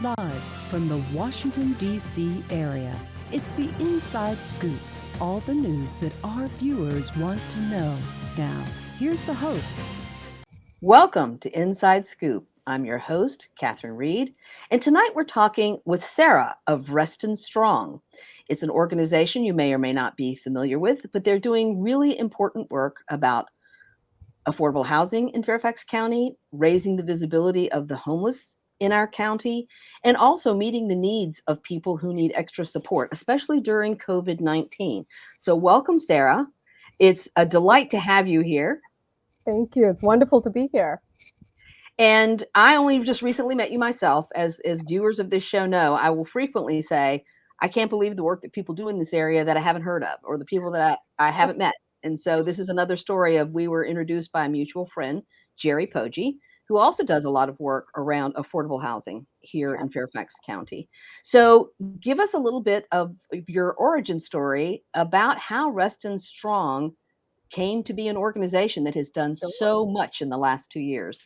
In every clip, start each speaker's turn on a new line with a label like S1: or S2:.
S1: Live from the Washington, D.C. area, it's the Inside Scoop. All the news that our viewers want to know. Now, here's the host.
S2: Welcome to Inside Scoop. I'm your host, Catherine Reed, and tonight we're talking with Sarah of Reston Strong. It's an organization you may or may not be familiar with, but they're doing really important work about affordable housing in Fairfax County, raising the visibility of the homeless in our county, and also meeting the needs of people who need extra support, especially during COVID-19. So welcome, Sarah. It's a delight to have you here.
S3: Thank you. It's wonderful to be here.
S2: And I only just recently met you myself. As viewers of this show know, I will frequently say, I can't believe the work that people do in this area that I haven't heard of, or the people that I haven't met. And so this is another story of we were introduced by a mutual friend, Jerry Poggi, who also does a lot of work around affordable housing here in Fairfax County. So give us a little bit of your origin story about how Reston Strong came to be an organization that has done so much in the last 2 years.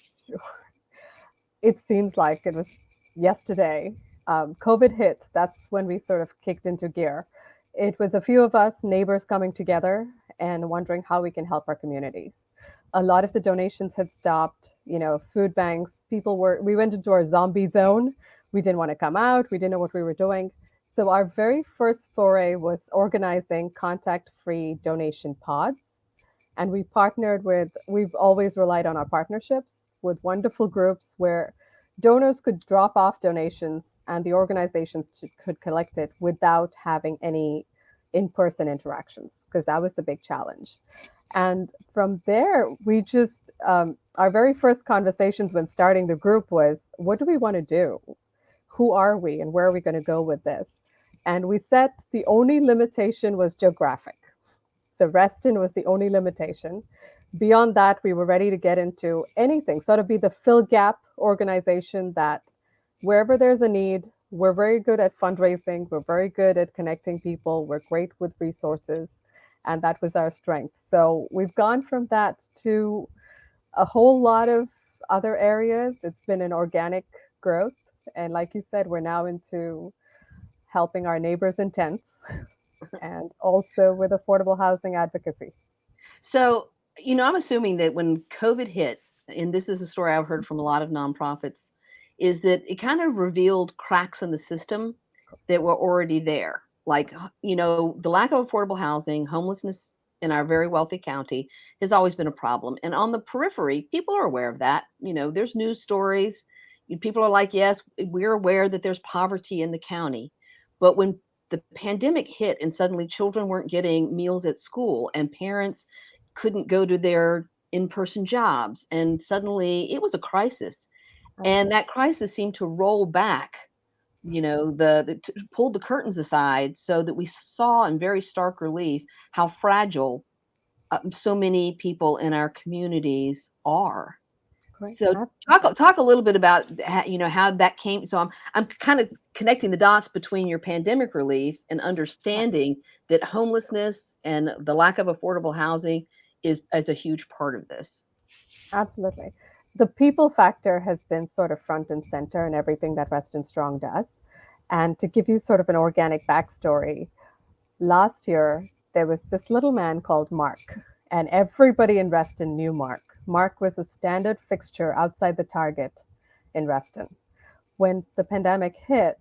S3: It seems like it was yesterday. COVID hit. That's when we sort of kicked into gear. It was a few of us neighbors coming together and wondering how we can help our communities. A lot of the donations had stopped, food banks, we went into our zombie zone. We didn't want to come out. We didn't know what we were doing. So our very first foray was organizing contact-free donation pods. And we've always relied on our partnerships with wonderful groups where donors could drop off donations and the organizations could collect it without having any in-person interactions, because that was the big challenge. And from there, we just, our very first conversations when starting the group was, what do we want to do? Who are we and where are we going to go with this? And we set the only limitation was geographic. So Reston was the only limitation. Beyond that, we were ready to get into anything, sort of be the fill gap organization that wherever there's a need, we're very good at fundraising, we're very good at connecting people, we're great with resources, and that was our strength. So we've gone from that to a whole lot of other areas. It's been an organic growth. And like you said, we're now into helping our neighbors in tents and also with affordable housing advocacy.
S2: So, I'm assuming that when COVID hit, and this is a story I've heard from a lot of nonprofits, is that it kind of revealed cracks in the system that were already there. Like, the lack of affordable housing, homelessness in our very wealthy county has always been a problem. And on the periphery, people are aware of that. There's news stories. People are like, yes, we're aware that there's poverty in the county. But when the pandemic hit and suddenly children weren't getting meals at school and parents couldn't go to their in-person jobs, and suddenly it was a crisis. And that crisis seemed to roll back, pulled the curtains aside so that we saw in very stark relief how fragile so many people in our communities are.
S3: Great.
S2: So talk a little bit about how that came. So I'm kind of connecting the dots between your pandemic relief and understanding that homelessness and the lack of affordable housing is a huge part of this.
S3: Absolutely. The people factor has been sort of front and center in everything that Reston Strong does. And to give you sort of an organic backstory, last year there was this little man called Mark, and everybody in Reston knew Mark. Mark was a standard fixture outside the Target in Reston. When the pandemic hit,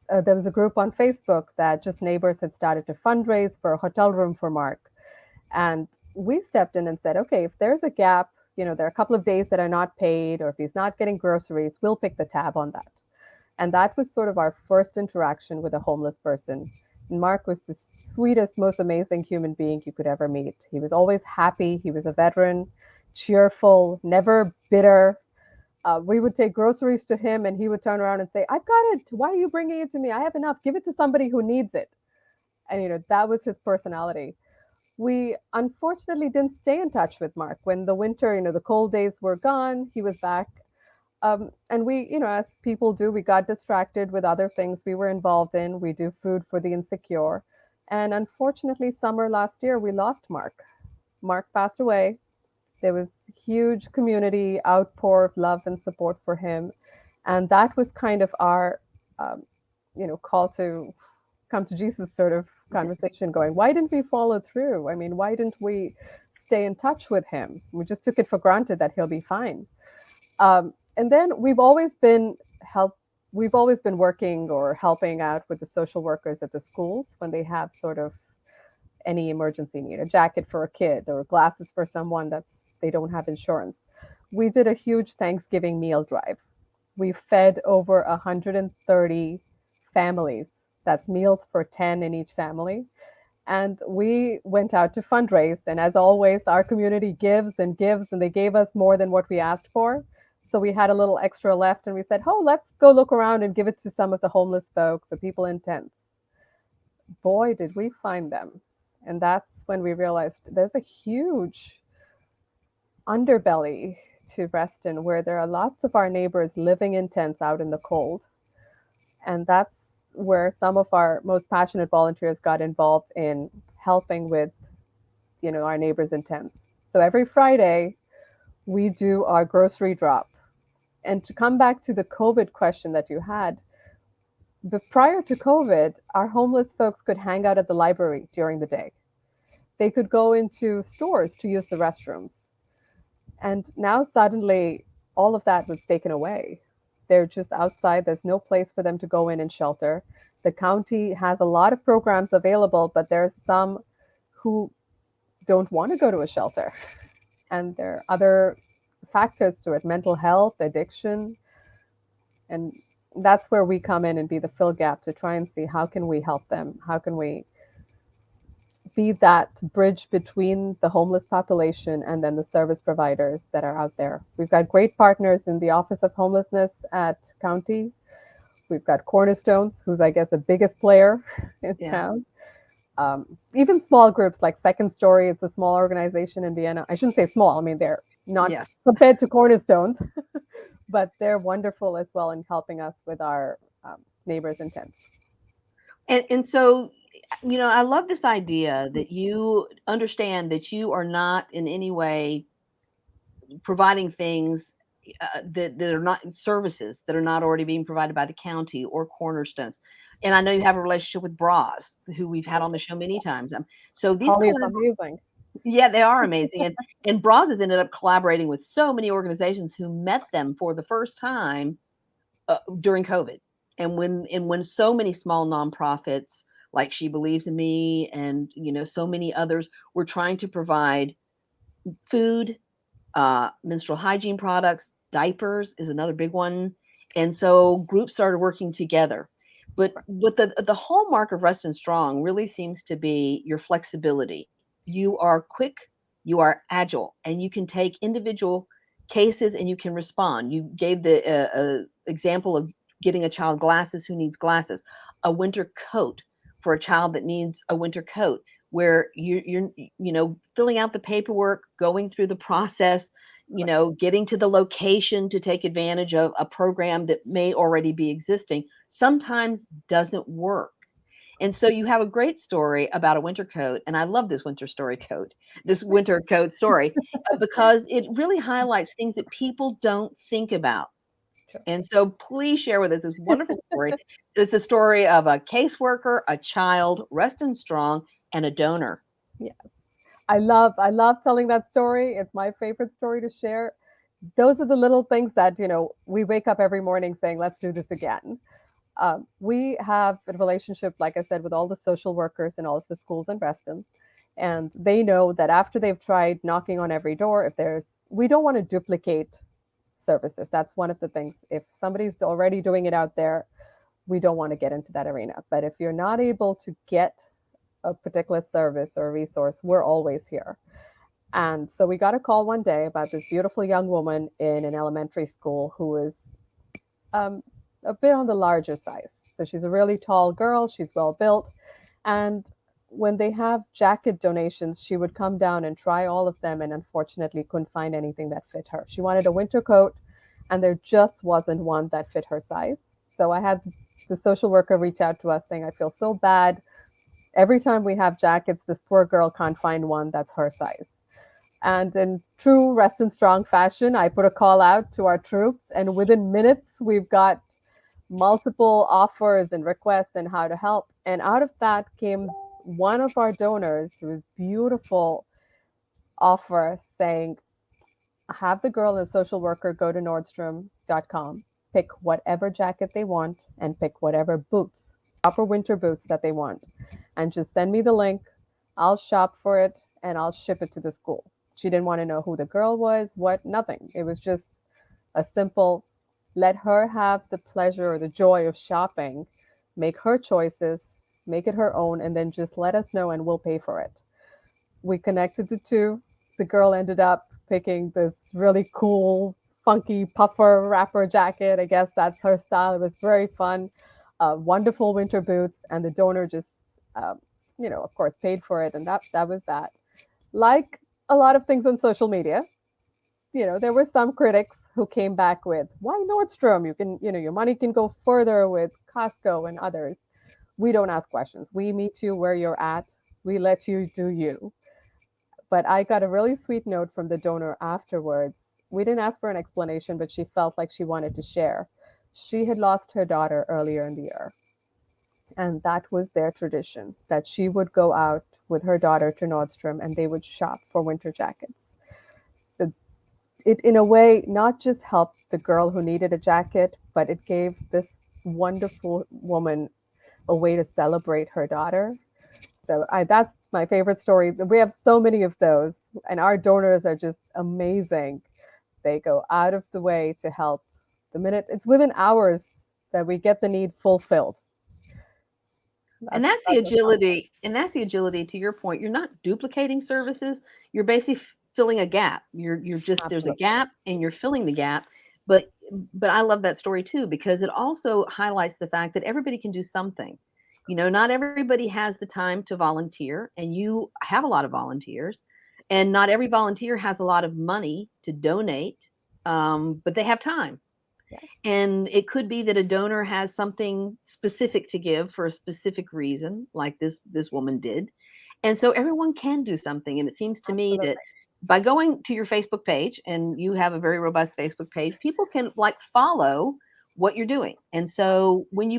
S3: there was a group on Facebook that just neighbors had started to fundraise for a hotel room for Mark. And we stepped in and said, okay, if there's a gap, there are a couple of days that are not paid, or if he's not getting groceries, we'll pick the tab on that. And that was sort of our first interaction with a homeless person. And Mark was the sweetest, most amazing human being you could ever meet. He was always happy. He was a veteran, cheerful, never bitter. We would take groceries to him and he would turn around and say, I've got it. Why are you bringing it to me? I have enough. Give it to somebody who needs it. And, that was his personality. We unfortunately didn't stay in touch with Mark. When the winter, the cold days were gone, he was back. And we, as people do, we got distracted with other things we were involved in. We do food for the insecure. And unfortunately, summer last year, we lost Mark. Mark passed away. There was huge community outpour of love and support for him. And that was kind of our um, call to come to Jesus sort of conversation going, why didn't we follow through? I mean, why didn't we stay in touch with him? We just took it for granted that he'll be fine. And then help. We've always been working or helping out with the social workers at the schools when they have sort of any emergency need, a jacket for a kid or glasses for someone that's they don't have insurance. We did a huge Thanksgiving meal drive. We fed over 130 families. That's meals for 10 in each family. And we went out to fundraise. And as always, our community gives, and they gave us more than what we asked for. So we had a little extra left, and we said, oh, let's go look around and give it to some of the homeless folks, the people in tents. Boy, did we find them. And that's when we realized there's a huge underbelly to Reston where there are lots of our neighbors living in tents out in the cold. And that's where some of our most passionate volunteers got involved in helping with, our neighbors in tents. So every Friday, we do our grocery drop. And to come back to the COVID question that you had, but prior to COVID, our homeless folks could hang out at the library during the day. They could go into stores to use the restrooms. And now suddenly all of that was taken away. They're just outside. There's no place for them to go in and shelter. The county has a lot of programs available, but there's some who don't want to go to a shelter. And there are other factors to it, mental health, addiction. And that's where we come in and be the fill gap to try and see how can we help them? How can we be that bridge between the homeless population and then the service providers that are out there. We've got great partners in the Office of Homelessness at County. We've got Cornerstones, who's, I guess, the biggest player in town. Even small groups like Second Story, it's a small organization in Vienna. I shouldn't say small. I mean, they're not compared to Cornerstones, but they're wonderful as well in helping us with our neighbors in tents.
S2: And so, I love this idea that you understand that you are not in any way providing things that are not services that are not already being provided by the county or Cornerstones. And I know you have a relationship with BRAWS, who we've had on the show many times. So these
S3: amazing.
S2: Yeah, they are amazing. And BRAWS has ended up collaborating with so many organizations who met them for the first time during COVID. And when so many small nonprofits like She Believes in Me and so many others were trying to provide food, menstrual hygiene products, diapers is another big one. And so groups started working together. But what the hallmark of Reston Strong really seems to be your flexibility. You are quick, you are agile, and you can take individual cases and you can respond. You gave the example of getting a child glasses who needs glasses, a winter coat for a child that needs a winter coat, where you're filling out the paperwork, going through the process, getting to the location to take advantage of a program that may already be existing, sometimes doesn't work. And so you have a great story about a winter coat, and I love this winter coat story, because it really highlights things that people don't think about. And so please share with us this wonderful story. It's the story of a caseworker, a child, Reston Strong, and a donor.
S3: Yeah. I love telling that story. It's my favorite story to share. Those are the little things that, we wake up every morning saying, let's do this again. We have a relationship, like I said, with all the social workers in all of the schools in Reston. And they know that after they've tried knocking on every door, we don't want to duplicate services. That's one of the things. If somebody's already doing it out there, we don't want to get into that arena. But if you're not able to get a particular service or resource, we're always here. And so we got a call one day about this beautiful young woman in an elementary school who is a bit on the larger size. So she's a really tall girl. She's well built. And when they have jacket donations, she would come down and try all of them and unfortunately couldn't find anything that fit her. She wanted a winter coat and there just wasn't one that fit her size. So I had the social worker reach out to us saying, I feel so bad. Every time we have jackets, this poor girl can't find one that's her size. And in true Reston Strong fashion, I put a call out to our troops, and within minutes, we've got multiple offers and requests and how to help. And out of that came one of our donors who was beautiful offer saying, have the girl and the social worker go to Nordstrom.com, pick whatever jacket they want, and pick whatever boots, proper winter boots that they want, and just send me the link. I'll shop for it and I'll ship it to the school. She didn't want to know who the girl was, what, nothing. It was just a simple, let her have the pleasure or the joy of shopping, make her choices, make it her own, and then just let us know and we'll pay for it. We connected the two. The girl ended up picking this really cool, funky puffer wrapper jacket. I guess that's her style. It was very fun. Wonderful winter boots, and the donor just, of course, paid for it, and that was that. Like a lot of things on social media, there were some critics who came back with, "Why Nordstrom? You can, your money can go further with Costco and others." We don't ask questions. We meet you where you're at. We let you do you. But I got a really sweet note from the donor afterwards. We didn't ask for an explanation, but she felt like she wanted to share. She had lost her daughter earlier in the year. And that was their tradition, that she would go out with her daughter to Nordstrom and they would shop for winter jackets. It, in a way, not just helped the girl who needed a jacket, but it gave this wonderful woman a way to celebrate her daughter. So that's my favorite story. We have so many of those, and our donors are just amazing. They go out of the way to help. The minute it's within hours that we get the need fulfilled.
S2: And that's the agility. And that's the agility. To your point, you're not duplicating services. You're basically filling a gap. You're just
S3: Absolutely.
S2: There's a gap, and you're filling the gap. But I love that story too, because it also highlights the fact that everybody can do something. Not everybody has the time to volunteer, and you have a lot of volunteers, and not every volunteer has a lot of money to donate, but they have time.
S3: Yeah.
S2: And it could be that a donor has something specific to give for a specific reason, like this woman did. And so everyone can do something. And it seems to me that by going to your Facebook page, and you have a very robust Facebook page, people can follow what you're doing. And so when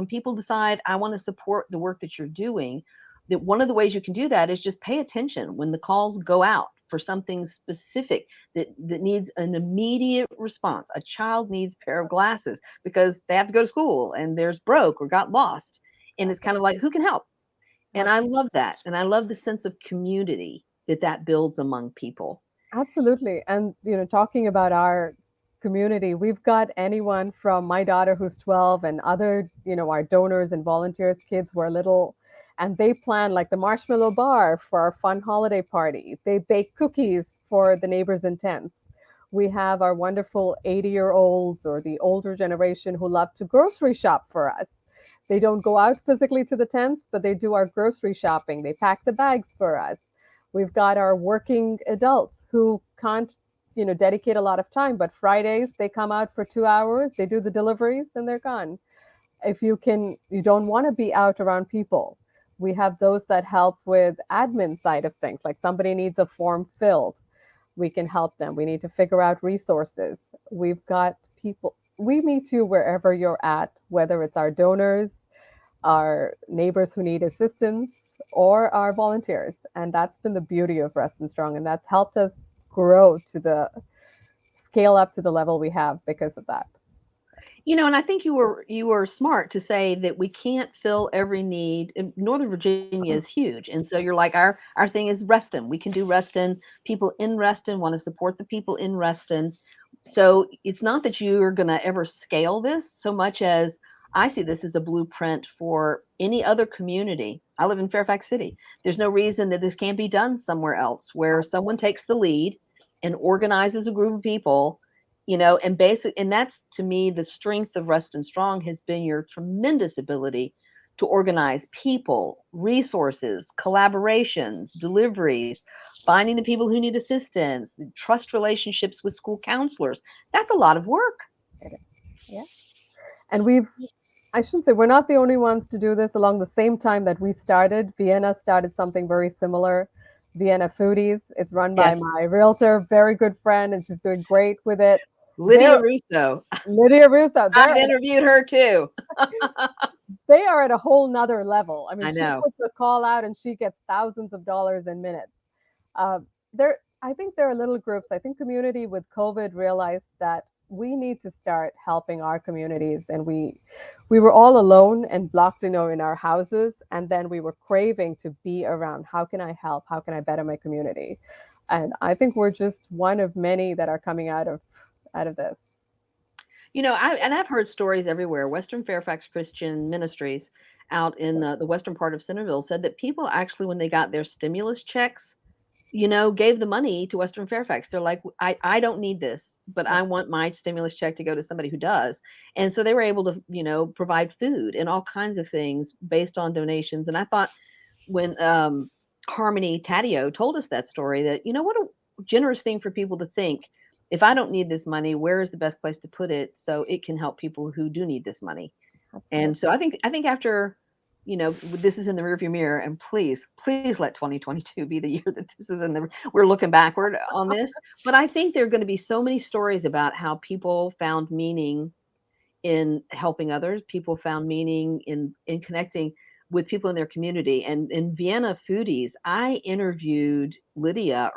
S2: people decide, I want to support the work that you're doing, that one of the ways you can do that is just pay attention when the calls go out for something specific that needs an immediate response. A child needs a pair of glasses because they have to go to school and there's broke or got lost. And it's kind of like, who can help? And I love that. And I love the sense of community that builds among people.
S3: Absolutely. And, talking about our community, we've got anyone from my daughter who's 12 and other, our donors and volunteers, kids who are little, and they plan like the marshmallow bar for our fun holiday party. They bake cookies for the neighbors in tents. We have our wonderful 80-year-olds or the older generation who love to grocery shop for us. They don't go out physically to the tents, but they do our grocery shopping. They pack the bags for us. We've got our working adults who can't, dedicate a lot of time, but Fridays they come out for 2 hours, they do the deliveries and they're gone. If you don't want to be out around people, we have those that help with admin side of things. Like somebody needs a form filled, we can help them. We need to figure out resources. We've got people, we meet you wherever you're at, whether it's our donors, our neighbors who need assistance, or our volunteers. And that's been the beauty of Reston Strong. And that's helped us grow to scale up to the level we have because of that.
S2: And I think you were smart to say that we can't fill every need. Northern Virginia is huge. And so you're like, our thing is Reston. We can do Reston. People in Reston want to support the people in Reston. So it's not that you are going to ever scale this so much as I see this as a blueprint for any other community. I live in Fairfax City. There's no reason that this can't be done somewhere else where someone takes the lead and organizes a group of people, and that's, to me, the strength of Reston Strong has been your tremendous ability to organize people, resources, collaborations, deliveries, finding the people who need assistance, trust relationships with school counselors. That's a lot of work.
S3: Yeah. And I shouldn't say we're not the only ones to do this. Along the same time that we started, Vienna started something very similar, Vienna Foodies. It's run by my realtor, very good friend, and she's doing great with it.
S2: Lydia Russo.
S3: Lydia Russo.
S2: I've interviewed her too.
S3: They are at a whole nother level. I mean,
S2: I
S3: she
S2: know.
S3: puts a call out and she gets thousands of dollars in minutes. I think there are little groups. I think community with COVID realized that we need to start helping our communities, and we were all alone and blocked, in our houses, and then we were craving to be around. How can I help? How can I better my community? And I think we're just one of many that are coming out of this.
S2: I've heard stories everywhere. Western Fairfax Christian Ministries out in the western part of Centerville said that people actually, when they got their stimulus checks, gave the money to Western Fairfax. They're like, I don't need this, but I want my stimulus check to go to somebody who does. And so they were able to, provide food and all kinds of things based on donations. And I thought when Harmony Taddeo told us that story, that, what a generous thing for people to think, if I don't need this money, where is the best place to put it so it can help people who do need this money? Absolutely. And so I think after, this is in the rearview mirror, and please let 2022 be the year that this is we're looking backward on this. But I think there are going to be so many stories about how people found meaning in helping others. People found meaning in connecting with people in their community. And in Vienna Foodies, I interviewed Lydia,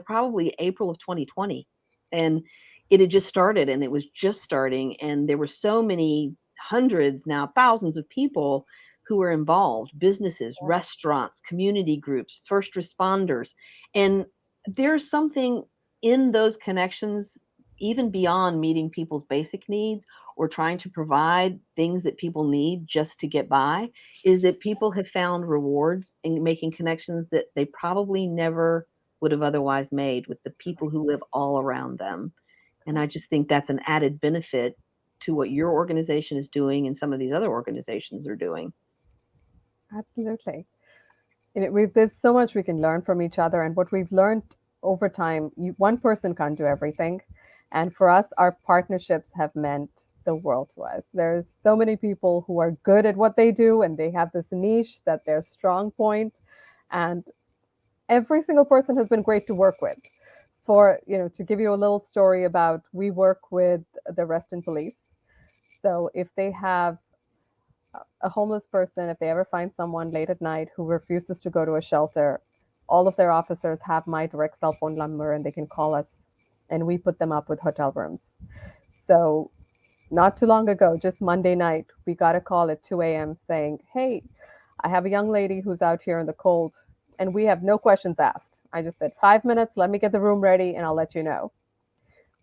S2: probably April of 2020. And it had just started, and it was just starting. And there were so many hundreds, now thousands of people who were involved, businesses, restaurants, community groups, first responders. And there's something in those connections, even beyond meeting people's basic needs or trying to provide things that people need just to get by, is that people have found rewards in making connections that they probably never would have otherwise made with the people who live all around them. And I just think that's an added benefit to what your organization is doing and some of these other organizations are doing.
S3: Absolutely. There's so much we can learn from each other. And what we've learned over time, one person can't do everything. And for us, our partnerships have meant the world to us. There's so many people who are good at what they do, and they have this niche that their strong point. And every single person has been great to work with. To give you a little story about, we work with the Reston Police. So if they have a homeless person, if they ever find someone late at night who refuses to go to a shelter, all of their officers have my direct cell phone number, and they can call us, and we put them up with hotel rooms. So not too long ago, just Monday night, we got a call at 2 a.m. saying, hey, I have a young lady who's out here in the cold, and we have no questions asked. I just said, 5 minutes, let me get the room ready, and I'll let you know.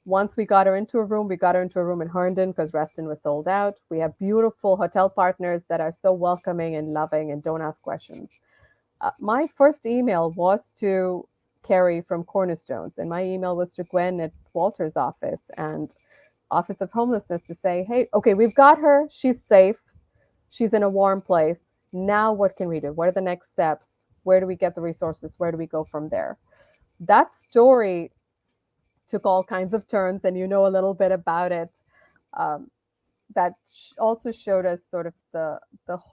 S3: Once we got her into a room in Herndon because Reston was sold out. We have beautiful hotel partners that are so welcoming and loving and don't ask questions. My first email was to Carrie from Cornerstones, and my email was to Gwen at Walter's office and Office of Homelessness to say, hey, okay, we've got her. She's safe. She's in a warm place. Now what can we do? What are the next steps? Where do we get the resources? Where do we go from there? That story took all kinds of turns, and a little bit about it. That also showed us sort of the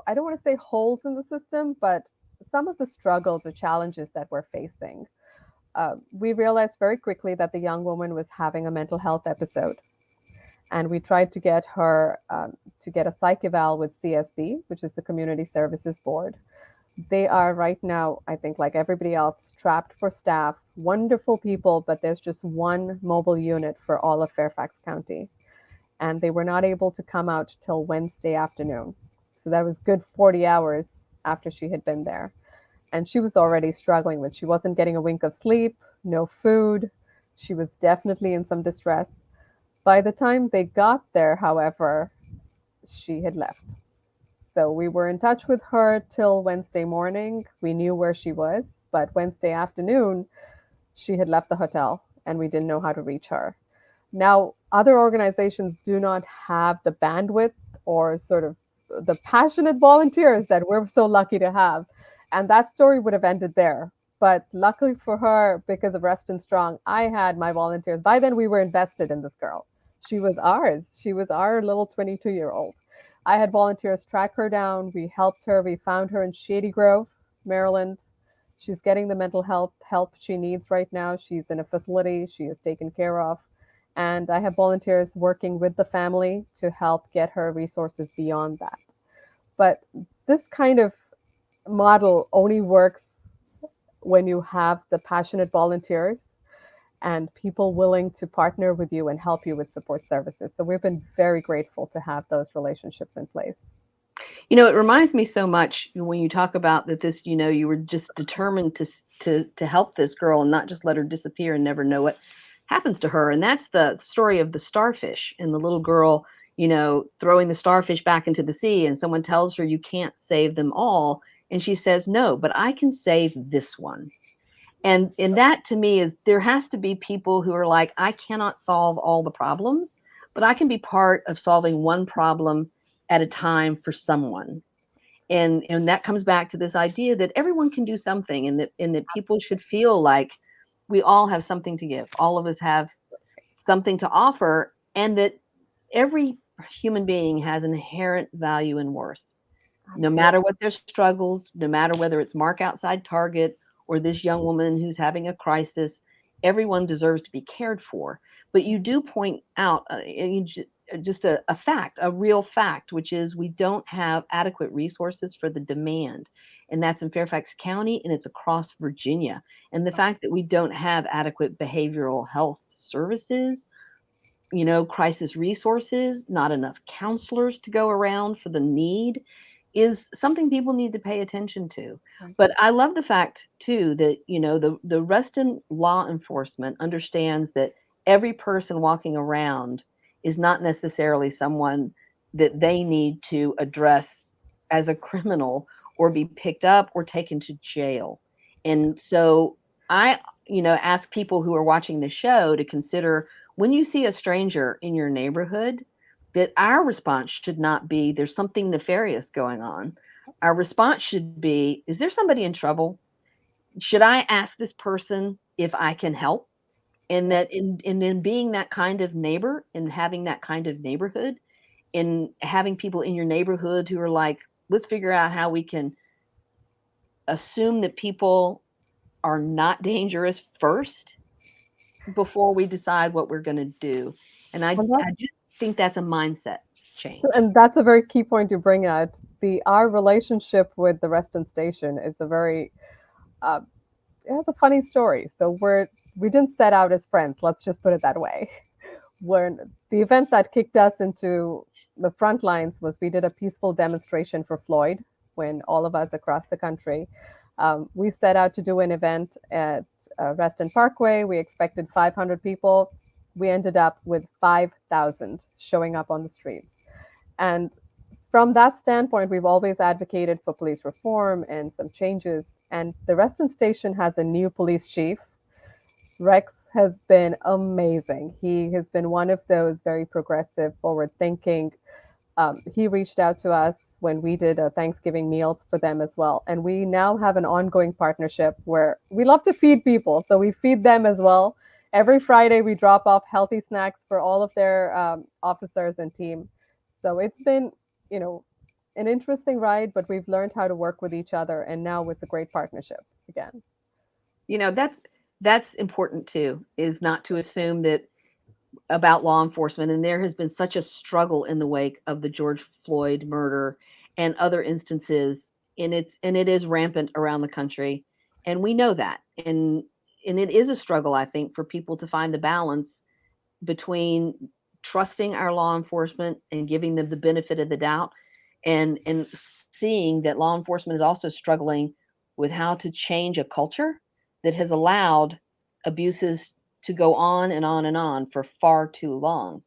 S3: I don't want to say holes in the system, but some of the struggles or challenges that we're facing. We realized very quickly that the young woman was having a mental health episode. And we tried to get her to get a psych eval with CSB, which is the Community Services Board. They are right now, I think, like everybody else, strapped for staff, wonderful people, but there's just one mobile unit for all of Fairfax County. And they were not able to come out till Wednesday afternoon. So that was good 40 hours after she had been there. And she was already struggling she wasn't getting a wink of sleep, no food. She was definitely in some distress. By the time they got there, however, she had left. So we were in touch with her till Wednesday morning. We knew where she was, but Wednesday afternoon, she had left the hotel and we didn't know how to reach her. Now, other organizations do not have the bandwidth or sort of the passionate volunteers that we're so lucky to have. And that story would have ended there. But luckily for her, because of Reston Strong, I had my volunteers. By then, we were invested in this girl. She was ours. She was our little 22-year-old. I had volunteers track her down. We helped her. We found her in Shady Grove, Maryland. She's getting the mental health help she needs right now. She's in a facility. She is taken care of. And I have volunteers working with the family to help get her resources beyond that. But this kind of model only works when you have the passionate volunteers and people willing to partner with you and help you with support services. So we've been very grateful to have those relationships in place.
S2: It reminds me so much when you talk about that this, you were just determined to help this girl and not just let her disappear and never know what happens to her. And that's the story of the starfish and the little girl, throwing the starfish back into the sea, and someone tells her you can't save them all. And she says, no, but I can save this one. And that to me is, there has to be people who are like, I cannot solve all the problems, but I can be part of solving one problem at a time for someone. And that comes back to this idea that everyone can do something, and that people should feel like we all have something to give. All of us have something to offer, and that every human being has inherent value and worth. No matter what their struggles, no matter whether it's Mark outside Target or this young woman who's having a crisis, everyone deserves to be cared for. But you do point out just a fact, a real fact, which is we don't have adequate resources for the demand. And that's in Fairfax County, and it's across Virginia. And the fact that we don't have adequate behavioral health services, crisis resources, not enough counselors to go around for the need, is something people need to pay attention to. But I love the fact too that, the Reston law enforcement understands that every person walking around is not necessarily someone that they need to address as a criminal or be picked up or taken to jail. And so I, ask people who are watching the show to consider, when you see a stranger in your neighborhood, that our response should not be, there's something nefarious going on. Our response should be, is there somebody in trouble? Should I ask this person if I can help? And that in being that kind of neighbor and having that kind of neighborhood, and having people in your neighborhood who are like, let's figure out how we can assume that people are not dangerous first before we decide what we're going to do. And I just think that's a mindset change.
S3: And that's a very key point you bring out. Our relationship with the Reston station is a very it has a funny story. So we didn't set out as friends. Let's just put it that way. When the event that kicked us into the front lines was, we did a peaceful demonstration for Floyd, when all of us across the country, we set out to do an event at Reston Parkway. We expected 500 people. We ended up with 5,000 showing up on the streets. And from that standpoint, we've always advocated for police reform and some changes. And the Reston station has a new police chief. Rex has been amazing. He has been one of those very progressive, forward-thinking. He reached out to us when we did Thanksgiving meals for them as well. And we now have an ongoing partnership where we love to feed people. So we feed them as well. Every Friday, we drop off healthy snacks for all of their officers and team. So it's been, an interesting ride, but we've learned how to work with each other. And now it's a great partnership again.
S2: That's important too, is not to assume that about law enforcement. And there has been such a struggle in the wake of the George Floyd murder and other instances, and it is rampant around the country. And we know that. And it is a struggle, I think, for people to find the balance between trusting our law enforcement and giving them the benefit of the doubt, and seeing that law enforcement is also struggling with how to change a culture that has allowed abuses to go on and on and on for far too long.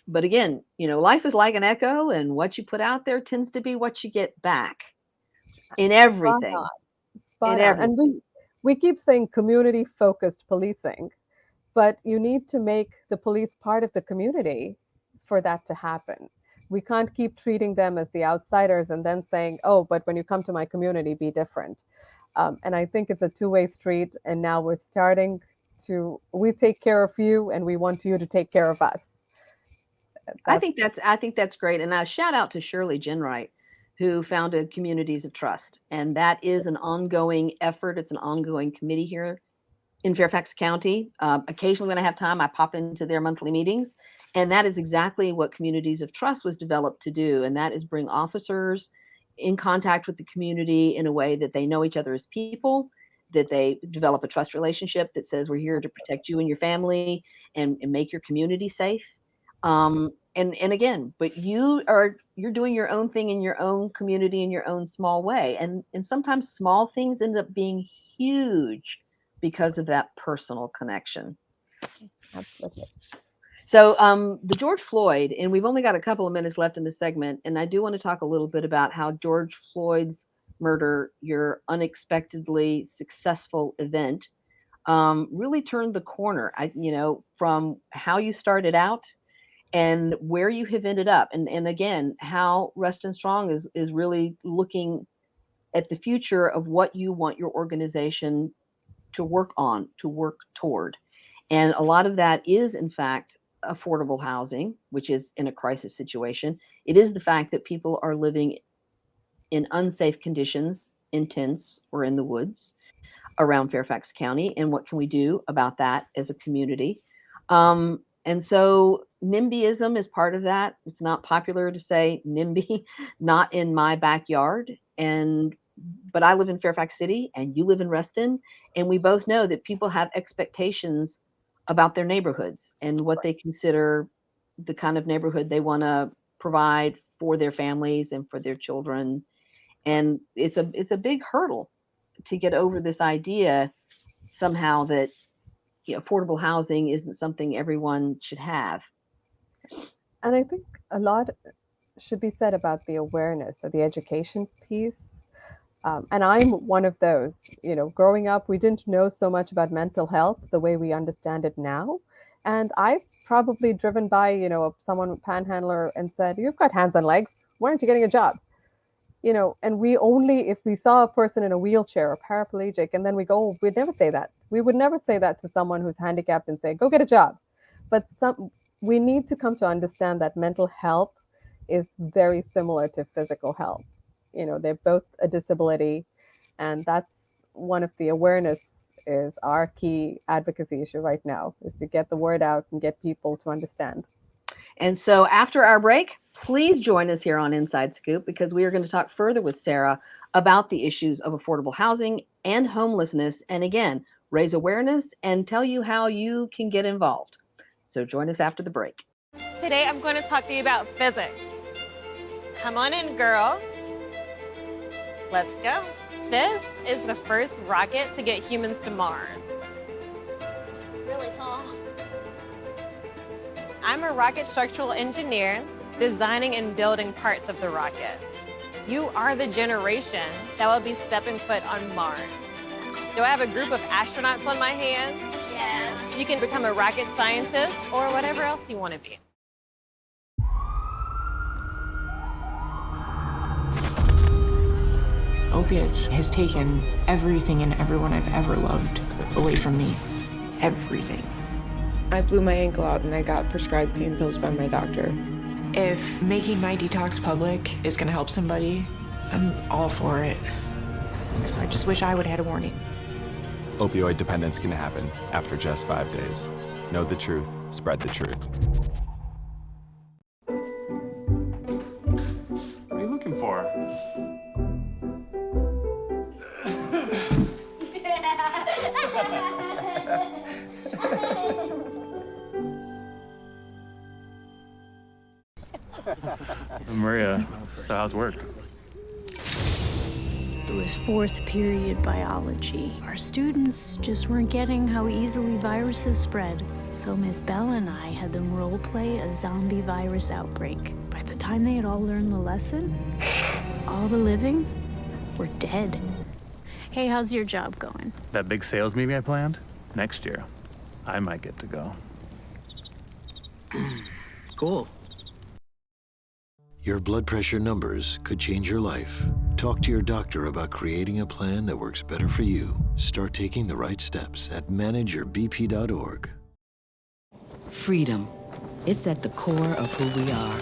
S2: But again, life is like an echo, and what you put out there tends to be what you get back in everything.
S3: Spot on. And we keep saying community-focused policing, but you need to make the police part of the community for that to happen. We can't keep treating them as the outsiders and then saying, oh, but when you come to my community, be different. And I think it's a two-way street. And now we're starting we take care of you, and we want you to take care of us.
S2: I think that's great. And a shout out to Shirley Jenwright, who founded Communities of Trust. And that is an ongoing effort. It's an ongoing committee here in Fairfax County. Occasionally when I have time, I pop into their monthly meetings. And that is exactly what Communities of Trust was developed to do. And that is bring officers in contact with the community in a way that they know each other as people, that they develop a trust relationship that says we're here to protect you and your family and make your community safe. And again, but you're doing your own thing in your own community in your own small way. And sometimes small things end up being huge because of that personal connection.
S3: Absolutely.
S2: So the George Floyd, and we've only got a couple of minutes left in the segment, and I do want to talk a little bit about how George Floyd's murder, your unexpectedly successful event, really turned the corner. From how you started out and where you have ended up, and again, how Reston Strong is really looking at the future of what you want your organization to work on, to work toward. And a lot of that is, in fact, affordable housing, which is in a crisis situation. It is the fact that people are living in unsafe conditions in tents or in the woods around Fairfax County. And what can we do about that as a community? And so NIMBYism is part of that. It's not popular to say NIMBY, not in my backyard. But I live in Fairfax City and you live in Reston. And we both know that people have expectations about their neighborhoods and what they consider the kind of neighborhood they want to provide for their families and for their children. And it's a big hurdle to get over this idea somehow that affordable housing isn't something everyone should have.
S3: And I think a lot should be said about the awareness or the education piece. And I'm one of those, growing up, we didn't know so much about mental health the way we understand it now. And I've probably driven by, someone panhandler and said, "You've got hands and legs. Why aren't you getting a job?" And we only, if we saw a person in a wheelchair or paraplegic, and then we go, oh, we'd never say that. We would never say that to someone who's handicapped and say, "Go get a job." But we need to come to understand that mental health is very similar to physical health. They're both a disability, and that's one of the awareness is our key advocacy issue right now, is to get the word out and get people to understand.
S2: And so after our break, please join us here on Inside Scoop, because we are going to talk further with Sarah about the issues of affordable housing and homelessness, and again, raise awareness and tell you how you can get involved. So join us after the break.
S4: Today I'm going to talk to you about physics. Come on in, girls. Let's go. This is the first rocket to get humans to Mars.
S5: Really tall.
S4: I'm a rocket structural engineer, designing and building parts of the rocket. You are the generation that will be stepping foot on Mars. Do I have a group of astronauts on my hands?
S5: Yes.
S4: You can become a rocket scientist or whatever else you want to be.
S6: Opiates has taken everything and everyone I've ever loved away from me. Everything. I blew my ankle out and I got prescribed pain pills by my doctor. If making my detox public is gonna help somebody, I'm all for it. I just wish I would have had a warning.
S7: Opioid dependence can happen after just 5 days. Know the truth, spread the truth.
S8: What are you looking for?
S9: Maria, so how's work?
S10: It was fourth period biology. Our students just weren't getting how easily viruses spread. So Miss Bell and I had them role play a zombie virus outbreak. By the time they had all learned the lesson, all the living were dead. Hey, how's your job going?
S9: That big sales meeting I planned? Next year. I might get to go.
S11: Cool.
S12: Your blood pressure numbers could change your life. Talk to your doctor about creating a plan that works better for you. Start taking the right steps at manageyourbp.org.
S13: Freedom. It's at the core of who we are.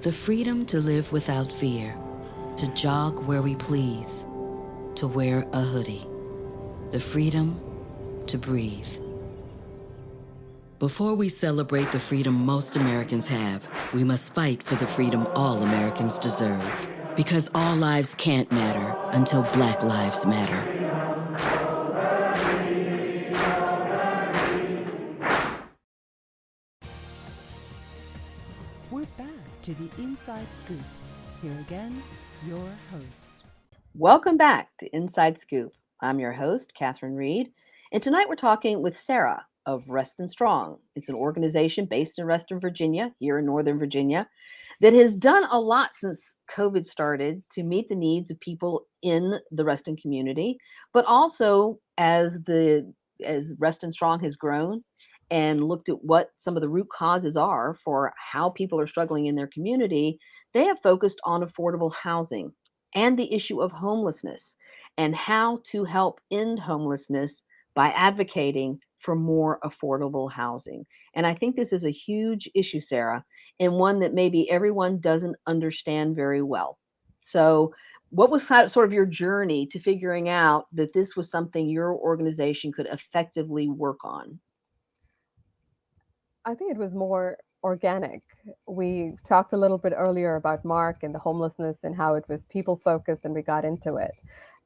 S13: The freedom to live without fear, to jog where we please, to wear a hoodie. The freedom to breathe. Before we celebrate the freedom most Americans have, we must fight for the freedom all Americans deserve. Because all lives can't matter until Black lives matter.
S1: We're back to the Inside Scoop. Here again, your host.
S2: Welcome back to Inside Scoop. I'm your host, Catherine Reed, and tonight we're talking with Sarah of Reston Strong. It's an organization based in Reston, Virginia, here in Northern Virginia, that has done a lot since COVID started to meet the needs of people in the Reston community, but also as Reston Strong has grown and looked at what some of the root causes are for how people are struggling in their community, they have focused on affordable housing and the issue of homelessness and how to help end homelessness by advocating for more affordable housing. And I think this is a huge issue, Sarah, and one that maybe everyone doesn't understand very well. So what was sort of your journey to figuring out that this was something your organization could effectively work on?
S3: I think it was more organic. We talked a little bit earlier about Mark and the homelessness and how it was people focused and we got into it.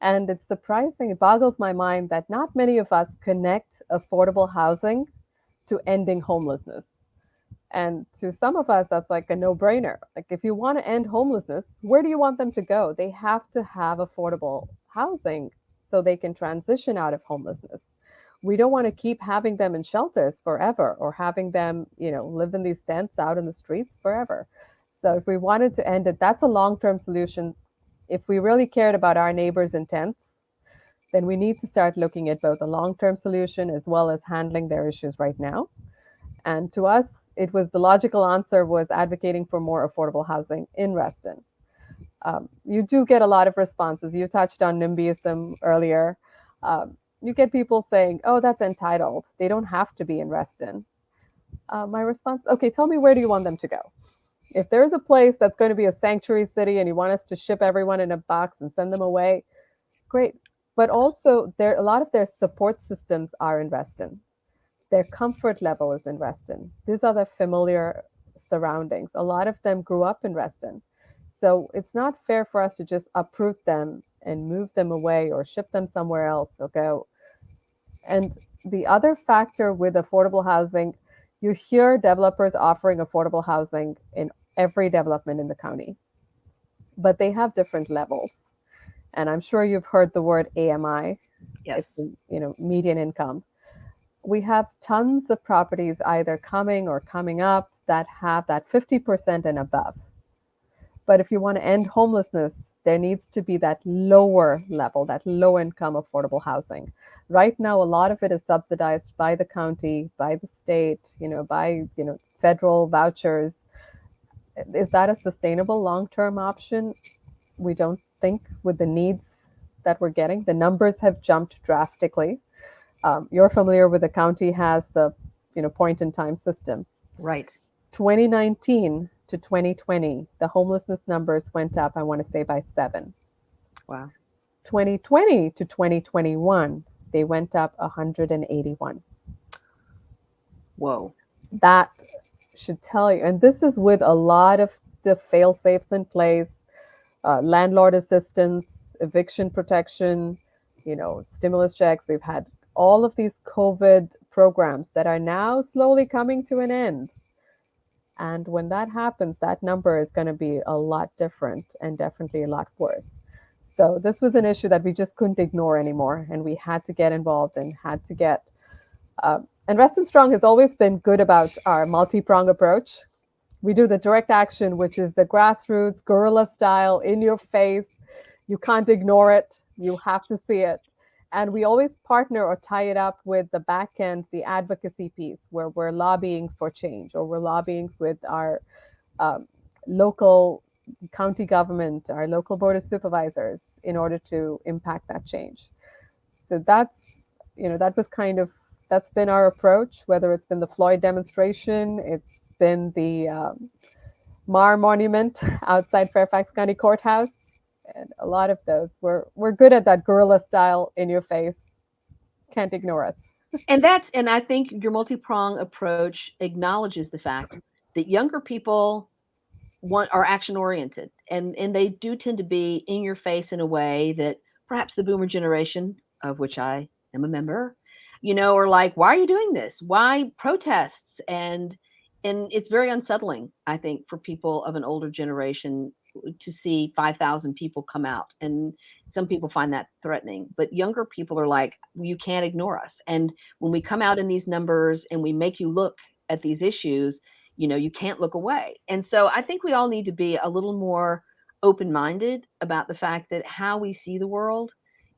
S3: And it's surprising, it boggles my mind that not many of us connect affordable housing to ending homelessness. And to some of us, that's like a no-brainer. Like, if you want to end homelessness, where do you want them to go? They have to have affordable housing so they can transition out of homelessness. We don't want to keep having them in shelters forever or having them, live in these tents out in the streets forever. So if we wanted to end it, that's a long-term solution. If we really cared about our neighbors in tents, then we need to start looking at both a long-term solution as well as handling their issues right now. And to us, it was the logical answer was advocating for more affordable housing in Reston. You do get a lot of responses. You touched on NIMBYism earlier. You get people saying, oh, that's entitled. They don't have to be in Reston. My response, okay, tell me, where do you want them to go? If there's a place that's going to be a sanctuary city and you want us to ship everyone in a box and send them away, great. But also, a lot of their support systems are in Reston. Their comfort level is in Reston. These are their familiar surroundings. A lot of them grew up in Reston. So it's not fair for us to just uproot them and move them away or ship them somewhere else or go. And the other factor with affordable housing, you hear developers offering affordable housing in every development in the county, but they have different levels. And I'm sure you've heard the word AMI.
S2: Yes.
S3: It's, median income. We have tons of properties either coming or coming up that have that 50% and above. But if you want to end homelessness, there needs to be that lower level, that low income affordable housing. Right now, a lot of it is subsidized by the county, by the state, by federal vouchers. Is that a sustainable long-term option? We don't think, with the needs that we're getting. The numbers have jumped drastically. You're familiar with the county has the point in time system.
S2: Right.
S3: 2019 to 2020, the homelessness numbers went up, I want to say, by 7.
S2: Wow.
S3: 2020 to 2021, they went up 181.
S2: Whoa.
S3: That should tell you. And this is with a lot of the fail-safes in place, landlord assistance, eviction protection, stimulus checks. We've had all of these COVID programs that are now slowly coming to an end. And when that happens, that number is going to be a lot different and definitely a lot worse. So this was an issue that we just couldn't ignore anymore. And we had to get involved and had to get, and Reston Strong has always been good about our multi-prong approach. We do the direct action, which is the grassroots, guerrilla style, in your face. You can't ignore it. You have to see it. And we always partner or tie it up with the back end, the advocacy piece, where we're lobbying for change, or we're lobbying with our local county government, our local board of supervisors, in order to impact that change. So that's, that's been our approach, whether it's been the Floyd demonstration, it's been the Mar Monument outside Fairfax County Courthouse. And a lot of those, we're good at that guerrilla style, in your face, can't ignore us.
S2: And I think your multi-prong approach acknowledges the fact that younger people are action oriented, and they do tend to be in your face in a way that perhaps the boomer generation, of which I am a member, are like, why are you doing this? Why protests? And it's very unsettling, I think, for people of an older generation to see 5,000 people come out. And some people find that threatening, but younger people are like, you can't ignore us. And when we come out in these numbers and we make you look at these issues, you can't look away. And so I think we all need to be a little more open-minded about the fact that how we see the world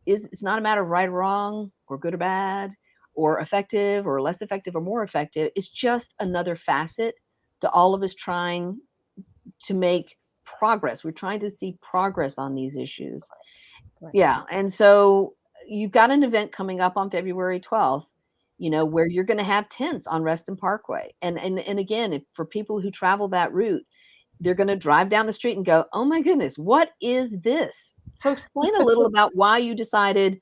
S2: it's not a matter of right or wrong or good or bad or effective or less effective or more effective. It's just another facet to all of us trying to make progress. We're trying to see progress on these issues. Right. Yeah. And so you've got an event coming up on February 12th, where you're going to have tents on Reston Parkway. And again, for people who travel that route, they're going to drive down the street and go, oh my goodness, what is this? So explain a little about why you decided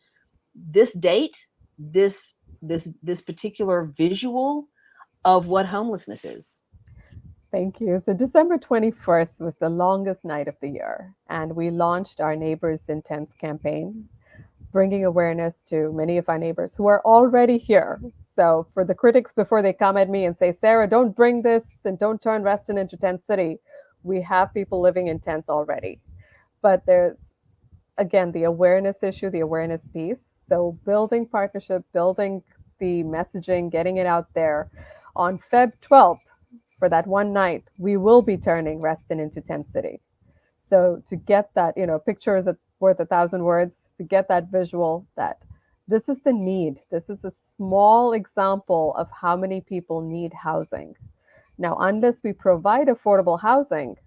S2: this date, this particular visual of what homelessness is.
S3: Thank you. So December 21st was the longest night of the year, and we launched our Neighbors in Tents campaign, bringing awareness to many of our neighbors who are already here. So for the critics, before they come at me and say, Sarah, don't bring this and don't turn Reston into Tent City, we have people living in tents already. But there's, again, the awareness issue, the awareness piece. So building partnership, building the messaging, getting it out there. On Feb 12th, for that one night, we will be turning Reston into Tent City. So to get that, picture is worth 1,000 words, to get that visual that this is the need. This is a small example of how many people need housing. Now, unless we provide affordable housing,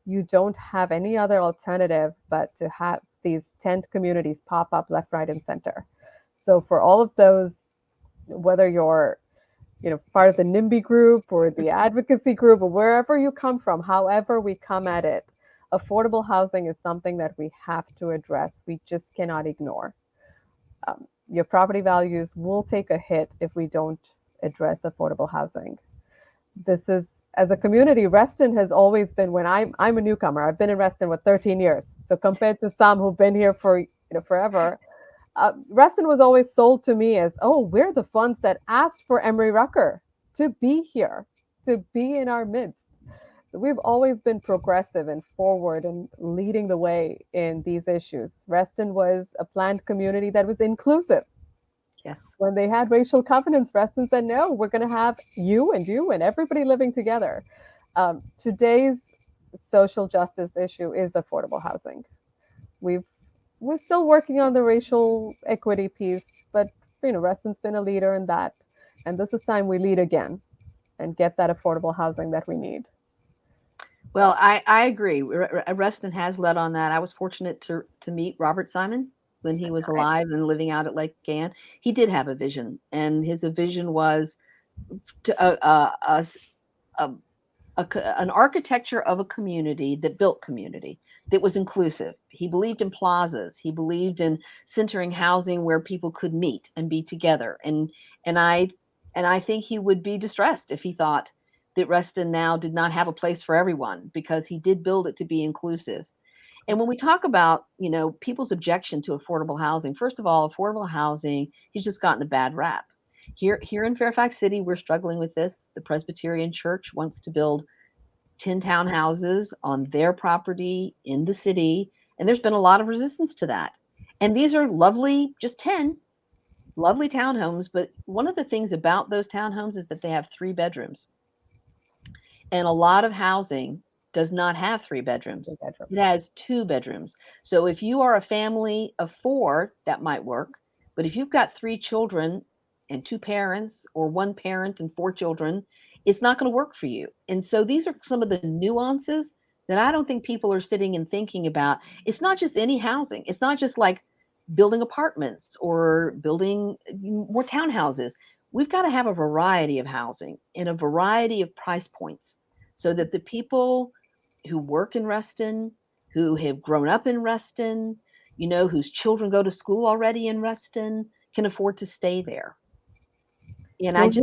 S3: you don't have any other alternative but to have these tent communities pop up left, right, and center. So for all of those, whether you're part of the NIMBY group or the advocacy group or wherever you come from, however we come at it, affordable housing is something that we have to address. We just cannot ignore. Your property values will take a hit if we don't address affordable housing. This is, as a community, Reston has always been, when I'm a newcomer, I've been in Reston 13 years. So compared to some who've been here for forever, Reston was always sold to me as, oh, we're the ones that asked for Emery Rucker to be here, to be in our midst. We've always been progressive and forward and leading the way in these issues. Reston was a planned community that was inclusive.
S2: Yes.
S3: When they had racial covenants, Reston said, no, we're going to have you and everybody living together. Today's social justice issue is affordable housing. We're still working on the racial equity piece, but Reston's been a leader in that. And this is time we lead again and get that affordable housing that we need.
S2: Well, I agree. Reston has led on that. I was fortunate to meet Robert Simon when he was alive and living out at Lake Gann. He did have a vision, and his vision was to an architecture of a community that built community, that was inclusive. He believed in plazas. He believed in centering housing where people could meet and be together. And I think he would be distressed if he thought that Reston now did not have a place for everyone, because he did build it to be inclusive. And when we talk about, people's objection to affordable housing, first of all, affordable housing has just gotten a bad rap. Here in Fairfax City, we're struggling with this. The Presbyterian Church wants to build 10 townhouses on their property in the city, and there's been a lot of resistance to that. And these are lovely, just 10 lovely townhomes, but one of the things about those townhomes is that they have 3 bedrooms. And a lot of housing does not have 3 bedrooms. It has 2 bedrooms. So if you are a family of 4, that might work. But if you've got 3 children and 2 parents, or 1 parent and 4 children, it's not going to work for you. And so these are some of the nuances that I don't think people are sitting and thinking about. It's not just any housing. It's not just like building apartments or building more townhouses. We've got to have a variety of housing in a variety of price points, so that the people who work in Reston, who have grown up in Reston, whose children go to school already in Reston, can afford to stay there. And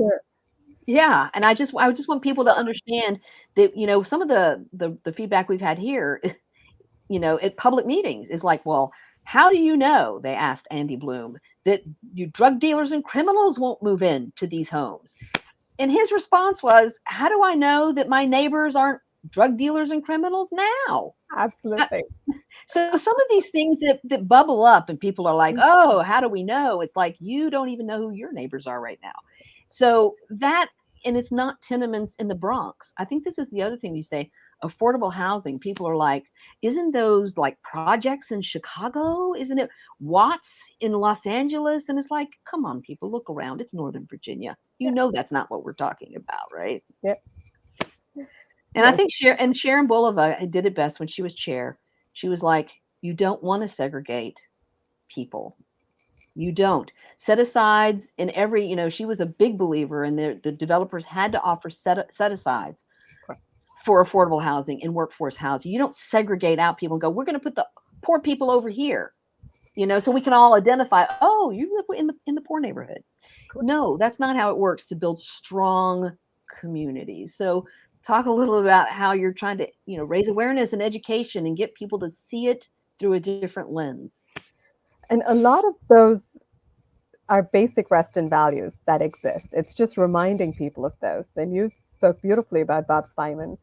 S3: You'll hear,
S2: and I just want people to understand that, some of the feedback we've had here, at public meetings is like, well, how do you know, they asked Andy Bloom, that you drug dealers and criminals won't move in to these homes? And his response was, how do I know that my neighbors aren't drug dealers and criminals now?
S3: absolutely.
S2: So some of these things that bubble up and people are like, oh, how do we know? It's like, you don't even know who your neighbors are right now. So that, and it's not tenements in the Bronx. I think this is the other thing you say, affordable housing. People are like, isn't those like projects in Chicago? Isn't it Watts in Los Angeles? And it's like, come on, people, look around. It's Northern Virginia. You know that's not what we're talking about, right?
S3: Yep.
S2: And I think Sharon Bulova did it best when she was chair. She was like, you don't want to segregate people. You don't. Set asides in every, she was a big believer in the developers had to offer set asides for affordable housing and workforce housing. You don't segregate out people and go, we're going to put the poor people over here, so we can all identify, oh, you live in the poor neighborhood. No, that's not how it works to build strong communities. So talk a little about how you're trying to, raise awareness and education and get people to see it through a different lens.
S3: And a lot of those are basic Reston values that exist. It's just reminding people of those. And you spoke beautifully about Bob Simon.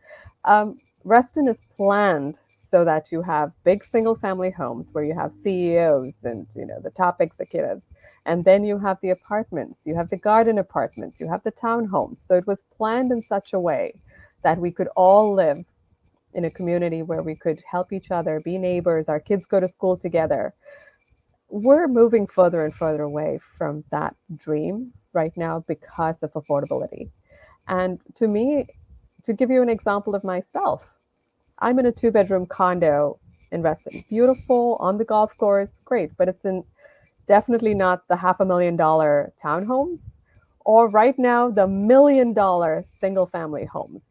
S3: Reston is planned so that you have big single family homes where you have CEOs and the top executives. And then you have the apartments, you have the garden apartments, you have the townhomes. So it was planned in such a way that we could all live in a community where we could help each other, be neighbors, our kids go to school together. We're moving further and further away from that dream right now because of affordability. And to me, to give you an example of myself, I'm in a 2-bedroom condo in Reston. Beautiful, on the golf course, great, but it's definitely not the $500,000 townhomes, or right now the $1 million single family homes.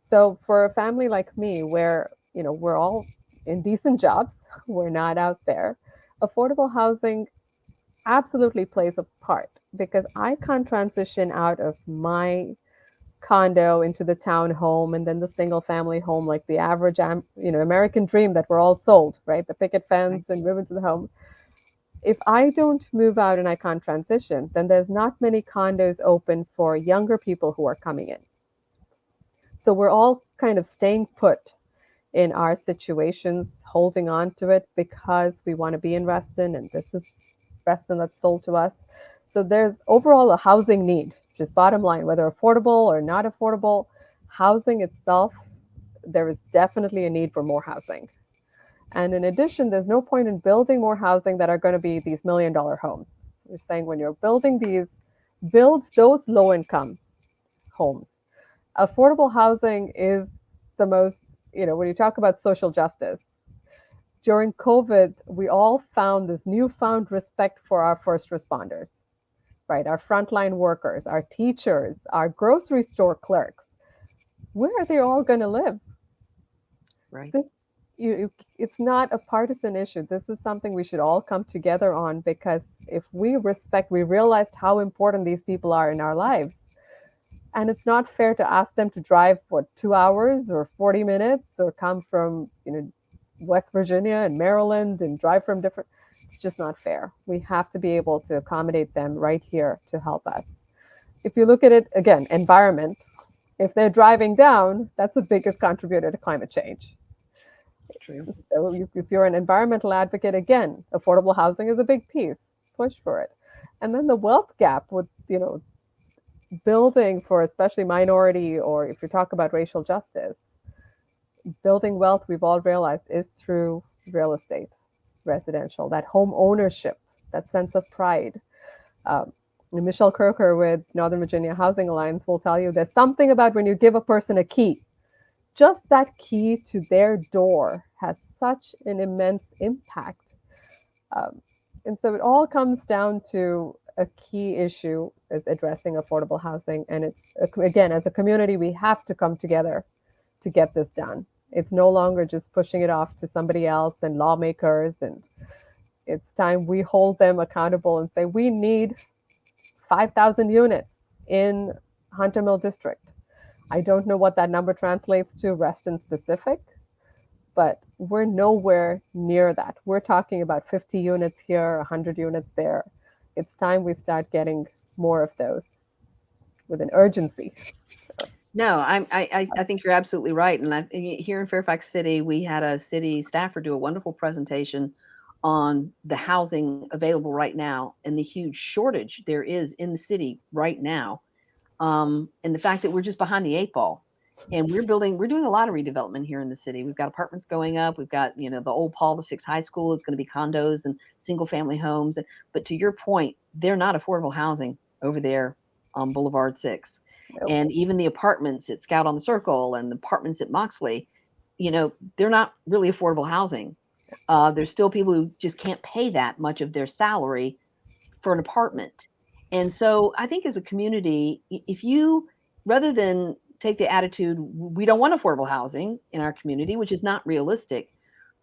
S3: So for a family like me, where we're all in decent jobs, we're not out there, affordable housing absolutely plays a part, because I can't transition out of my condo into the townhome and then the single family home like the average American dream that we're all sold, right? The picket fence and move into the home. If I don't move out and I can't transition, then there's not many condos open for younger people who are coming in. So we're all kind of staying put in our situations, holding on to it because we want to be in Reston, and this is Reston that's sold to us. So there's overall a housing need, just bottom line, whether affordable or not affordable, housing itself, there is definitely a need for more housing. And in addition, there's no point in building more housing that are going to be these $1 million homes. We're saying when you're building these, build those low-income homes. Affordable housing is the most, when you talk about social justice, during COVID, we all found this newfound respect for our first responders, right? Our frontline workers, our teachers, our grocery store clerks. Where are they all going to live?
S2: Right.
S3: It's not a partisan issue. This is something we should all come together on, because if we realized how important these people are in our lives. And it's not fair to ask them to drive, 2 hours or 40 minutes or come from, West Virginia and Maryland and drive from different, it's just not fair. We have to be able to accommodate them right here to help us. If you look at it, again, environment, if they're driving down, that's the biggest contributor to climate change.
S2: True.
S3: So if you're an environmental advocate, again, affordable housing is a big piece. Push for it. And then the wealth gap with, building for especially minority, or if you talk about racial justice, building wealth, we've all realized, is through real estate, residential, that home ownership, that sense of pride. Michelle Kirker with Northern Virginia Housing Alliance will tell you there's something about when you give a person a key, just that key to their door has such an immense impact. And so it all comes down to a key issue is addressing affordable housing. And it's, again, as a community, we have to come together to get this done. It's no longer just pushing it off to somebody else and lawmakers. And it's time we hold them accountable and say, we need 5,000 units in Hunter Mill District. I don't know what that number translates to Reston specific, but we're nowhere near that. We're talking about 50 units here, 100 units there. It's time we start getting more of those with an urgency.
S2: No, I think you're absolutely right. And here in Fairfax City, we had a city staffer do a wonderful presentation on the housing available right now and the huge shortage there is in the city right now. And the fact that we're just behind the 8 ball. And we're doing a lot of redevelopment here in the city. We've got apartments going up. We've got, the old Paul VI High School is going to be condos and single family homes. But to your point, they're not affordable housing over there on Boulevard 6.
S3: Nope.
S2: And even the apartments at Scout on the Circle and the apartments at Moxley, they're not really affordable housing. There's still people who just can't pay that much of their salary for an apartment. And so I think as a community, if you, rather than take the attitude, we don't want affordable housing in our community, which is not realistic,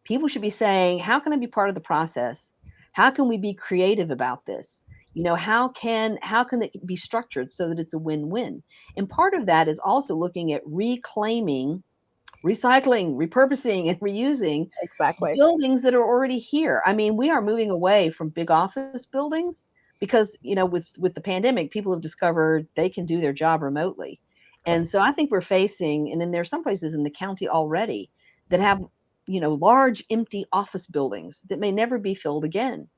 S2: people should be saying, how can I be part of the process? How can we be creative about this? How can it be structured so that it's a win-win? And part of that is also looking at reclaiming, recycling, repurposing, and reusing
S3: exactly
S2: buildings that are already here. I mean, we are moving away from big office buildings because, with the pandemic, people have discovered they can do their job remotely. And so I think we're facing, and then there are some places in the county already that have, large empty office buildings that may never be filled again.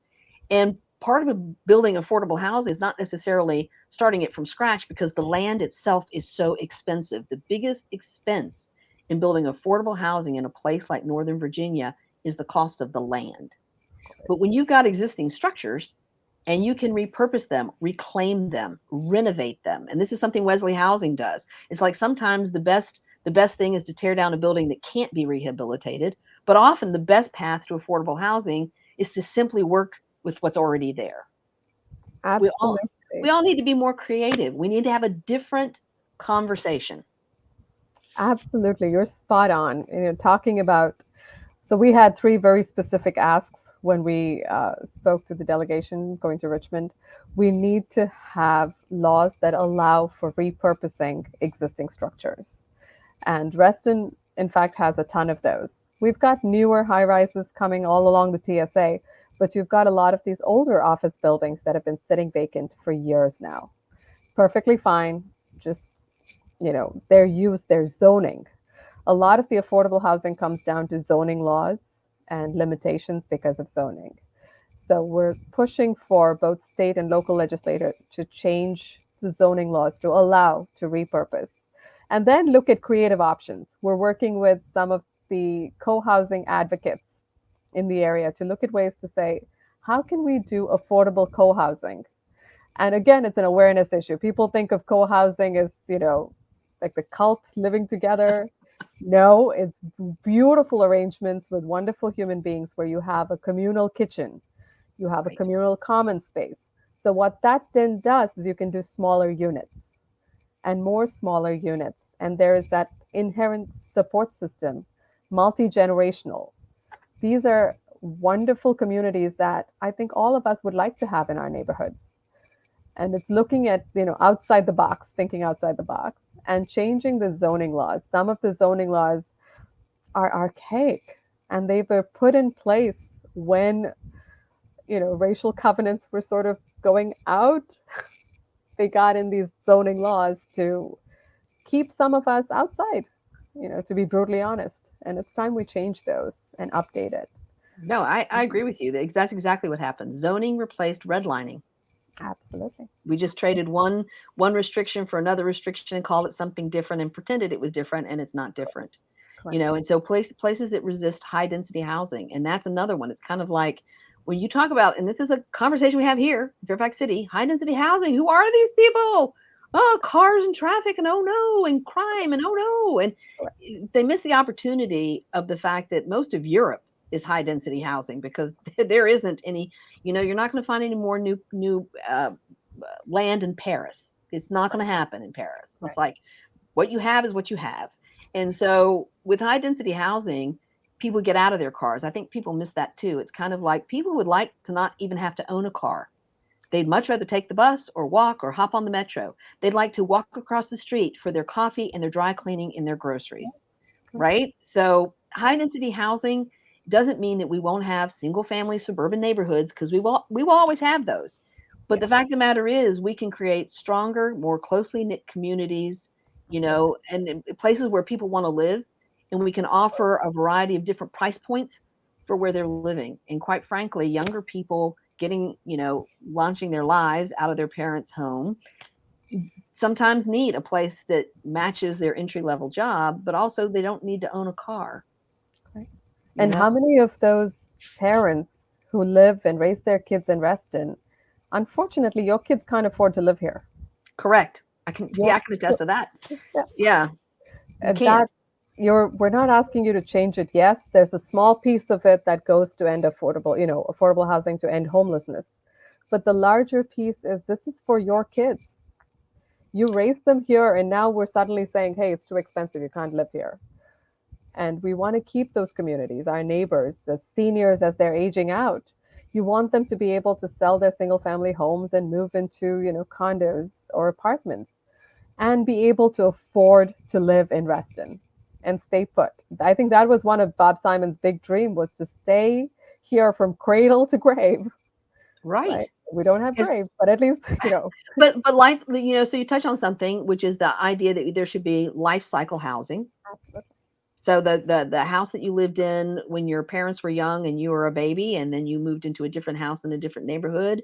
S2: And part of building affordable housing is not necessarily starting it from scratch because the land itself is so expensive. The biggest expense in building affordable housing in a place like Northern Virginia is the cost of the land. But when you've got existing structures and you can repurpose them, reclaim them, renovate them, and this is something Wesley Housing does. It's like sometimes the best thing is to tear down a building that can't be rehabilitated, but often the best path to affordable housing is to simply work with what's already there.
S3: Absolutely.
S2: We all need to be more creative. We need to have a different conversation.
S3: Absolutely. You're spot on. Talking about, so we had 3 very specific asks when we spoke to the delegation going to Richmond. We need to have laws that allow for repurposing existing structures. And Reston, in fact, has a ton of those. We've got newer high rises coming all along the TSA, but you've got a lot of these older office buildings that have been sitting vacant for years now. Perfectly fine, just, their use, their zoning. A lot of the affordable housing comes down to zoning laws and limitations because of zoning. So we're pushing for both state and local legislators to change the zoning laws to allow to repurpose. And then look at creative options. We're working with some of the co-housing advocates in the area to look at ways to say, how can we do affordable co-housing? And again, it's an awareness issue. People think of co-housing as, like the cult living together. No, it's beautiful arrangements with wonderful human beings where you have a communal kitchen, you have a communal common space. So what that then does is you can do smaller units and more smaller units. And there is that inherent support system, multi-generational. These are wonderful communities that I think all of us would like to have in our neighborhoods. And it's looking at, outside the box, thinking outside the box and changing the zoning laws. Some of the zoning laws are archaic and they were put in place when, racial covenants were sort of going out. They got in these zoning laws to keep some of us outside, to be brutally honest. And it's time we change those and update it.
S2: No, I agree with you. That's exactly what happened. Zoning replaced redlining.
S3: Absolutely.
S2: We just traded one restriction for another restriction and called it something different and pretended it was different, and it's not different.
S3: Correct.
S2: And so places that resist high density housing, and that's another one. It's kind of like when you talk about, and this is a conversation we have here in Fairfax City, high density housing. Who are these people? Oh, cars and traffic, and oh no, and crime, and oh no, and they miss the opportunity of the fact that most of Europe is high density housing because there isn't any, you're not going to find any more new land in Paris. It's not going to happen in Paris. Right. It's like what you have is what you have. And so with high density housing, people get out of their cars. I think people miss that too. It's kind of like people would like to not even have to own a car. They'd much rather take the bus or walk or hop on the metro. They'd like to walk across the street for their coffee and their dry cleaning and their groceries, right? So high density housing doesn't mean that we won't have single family suburban neighborhoods, because we will always have those. But the fact of the matter is, we can create stronger, more closely knit communities, and in places where people want to live, and we can offer a variety of different price points for where they're living. And quite frankly, younger people getting, launching their lives out of their parents' home sometimes need a place that matches their entry level job, but also they don't need to own a car.
S3: Right. And how many of those parents who live and raise their kids in Reston, unfortunately, your kids can't afford to live here?
S2: Correct. I can attest to that. Yeah.
S3: And that we're not asking you to change it. Yes, there's a small piece of it that goes to end affordable housing, to end homelessness. But the larger piece is, this is for your kids. You raised them here, and now we're suddenly saying, hey, it's too expensive, you can't live here. And we want to keep those communities, our neighbors, the seniors, as they're aging out. You want them to be able to sell their single family homes and move into, condos or apartments, and be able to afford to live in Reston and stay put. I think that was one of Bob Simon's big dream, was to stay here from cradle to grave.
S2: Right.
S3: We don't have grave, but at least,
S2: But life, so you touch on something, which is the idea that there should be life cycle housing.
S3: Absolutely.
S2: So the house that you lived in when your parents were young and you were a baby, and then you moved into a different house in a different neighborhood,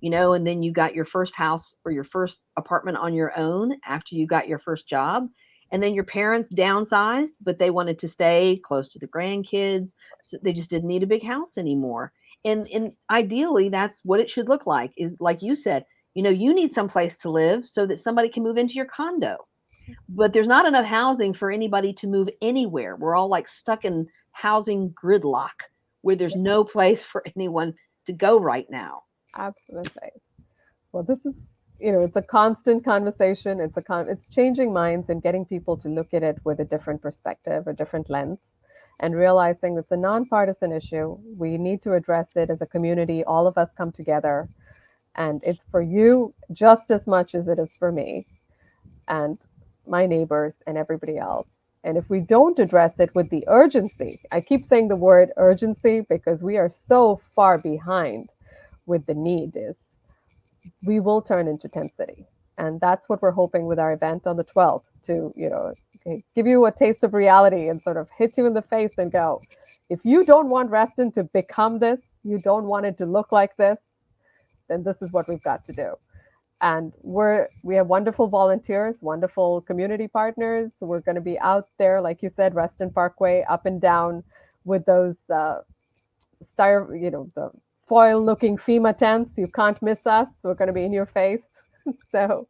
S2: and then you got your first house or your first apartment on your own after you got your first job. And then your parents downsized, but they wanted to stay close to the grandkids. So they just didn't need a big house anymore. And ideally, that's what it should look like, is like you said, you need some place to live so that somebody can move into your condo. But there's not enough housing for anybody to move anywhere. We're all like stuck in housing gridlock where there's no place for anyone to go right now.
S3: Absolutely. Well, this is, it's a constant conversation. It's changing minds and getting people to look at it with a different perspective, a different lens, and realizing it's a nonpartisan issue. We need to address it as a community. All of us come together, and it's for you just as much as it is for me and my neighbors and everybody else. And if we don't address it with the urgency, I keep saying the word urgency because we are so far behind with the need, is we will turn into Tent City. And that's what we're hoping with our event on the 12th, to, give you a taste of reality and sort of hit you in the face and go, if you don't want Reston to become this, you don't want it to look like this, then this is what we've got to do. And we have wonderful volunteers, wonderful community partners. We're going to be out there, like you said, Reston Parkway, up and down with those the foil-looking FEMA tents. You can't miss us. We're going to be in your face. So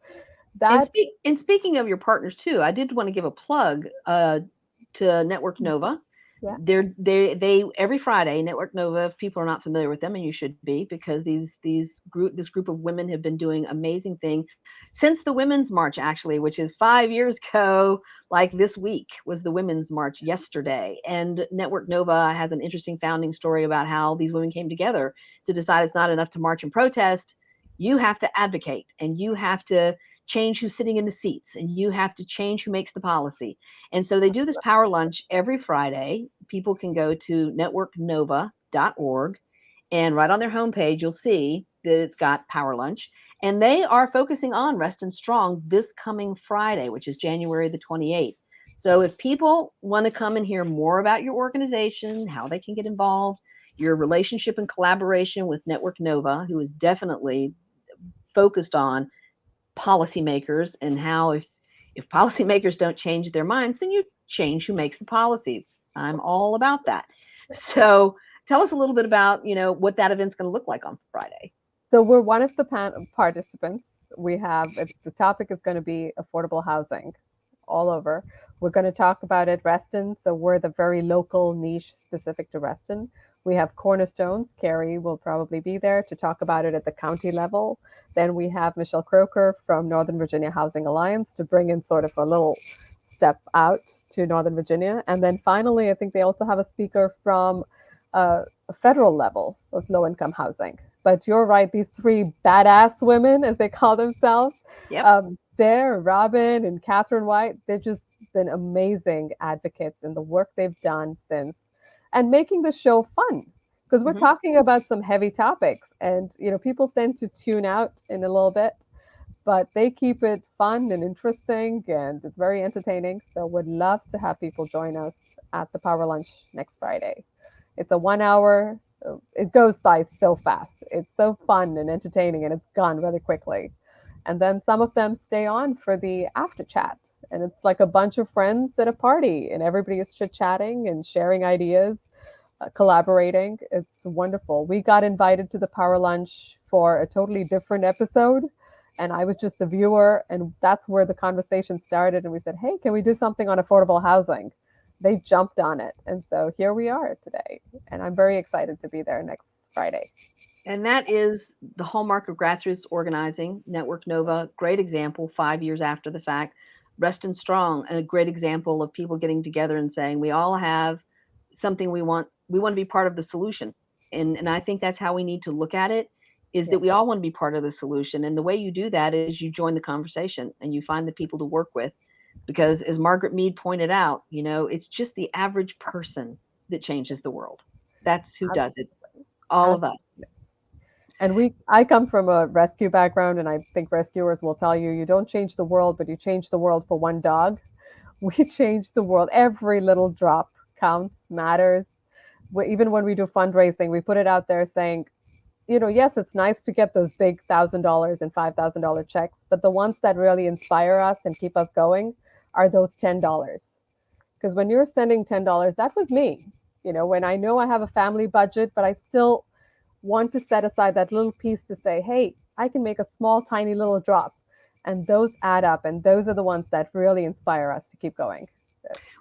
S3: that.
S2: And speaking of your partners too, I did want to give a plug to Network Nova.
S3: Yeah.
S2: They every Friday, Network Nova, if people are not familiar with them, and you should be, because this group of women have been doing amazing thing since the Women's March, actually, which is 5 years ago. Like this week was the Women's March yesterday. And Network Nova has an interesting founding story about how these women came together to decide it's not enough to march and protest. You have to advocate, and you have to change who's sitting in the seats, and you have to change who makes the policy. And so they do this power lunch every Friday. People can go to networknova.org, and right on their homepage, you'll see that it's got power lunch. And they are focusing on Reston Strong this coming Friday, which is January the 28th. So if people want to come and hear more about your organization, how they can get involved, your relationship and collaboration with Network Nova, who is definitely focused on policymakers, and how if policymakers don't change their minds, then you change who makes the policy. I'm all about that. So tell us a little bit about, what that event's going to look like on Friday.
S3: So we're one of the participants. The topic is going to be affordable housing all over. We're going to talk about it, Reston. So we're the very local niche specific to Reston. We have Cornerstones. Carrie will probably be there to talk about it at the county level. Then we have Michelle Croker from Northern Virginia Housing Alliance to bring in sort of a little step out to Northern Virginia. And then finally, I think they also have a speaker from a federal level of low-income housing. But you're right, these three badass women, as they call themselves,
S2: Yep.
S3: Sarah, Robin, and Catherine White, they've just been amazing advocates in the work they've done since and making the show fun because we're
S2: Mhm.
S3: talking about some heavy topics and people tend to tune out in a little bit, but they keep it fun and interesting and it's very entertaining. So would love to have people join us at the Power Lunch next Friday. It's a 1 hour. It goes by so fast. It's so fun and entertaining and it's gone really quickly. And then some of them stay on for the after chat. And it's like a bunch of friends at a party and everybody is chit chatting and sharing ideas, collaborating. It's wonderful. We got invited to the Power Lunch for a totally different episode. And I was just a viewer. And that's where the conversation started. And we said, hey, can we do something on affordable housing? They jumped on it. And so here we are today. And I'm very excited to be there next Friday.
S2: And that is the hallmark of grassroots organizing. Network Nova, great example, 5 years after the fact. Reston Strong, a great example of people getting together and saying, we all have something we want to be part of the solution. And I think that's how we need to look at it, is that we all want to be part of the solution. And the way you do that is you join the conversation and you find the people to work with. Because as Margaret Mead pointed out, it's just the average person that changes the world. That's who does it. All of us.
S3: And I come from a rescue background, and I think rescuers will tell you, you don't change the world, but you change the world for one dog. We change the world. Every little drop counts, matters. Even when we do fundraising, we put it out there saying, yes, it's nice to get those big $1,000 and $5,000 checks, but the ones that really inspire us and keep us going are those $10. Because when you're sending $10, that was me. When I know I have a family budget, but I still want to set aside that little piece to say, hey, I can make a small, tiny little drop. And those add up. And those are the ones that really inspire us to keep going.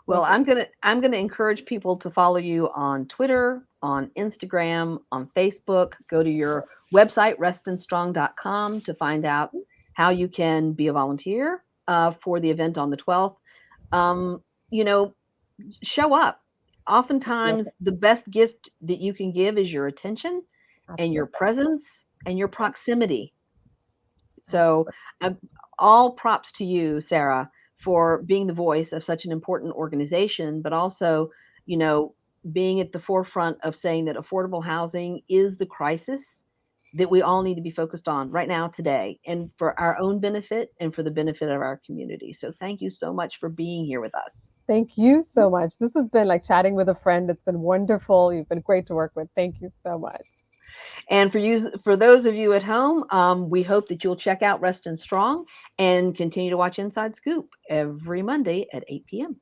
S2: Well, I'm gonna encourage people to follow you on Twitter, on Instagram, on Facebook. Go to your website, restonstrong.com, to find out how you can be a volunteer for the event on the 12th. Show up. Oftentimes, the best gift that you can give is your attention and your presence and your proximity. So all props to you, Sarah, for being the voice of such an important organization, but also, being at the forefront of saying that affordable housing is the crisis that we all need to be focused on right now, today, and for our own benefit and for the benefit of our community. So thank you so much for being here with us.
S3: Thank you so much. This has been like chatting with a friend. It's been wonderful. You've been great to work with. Thank you so much.
S2: And for those of you at home, we hope that you'll check out Reston Strong and continue to watch Inside Scoop every Monday at 8 p.m.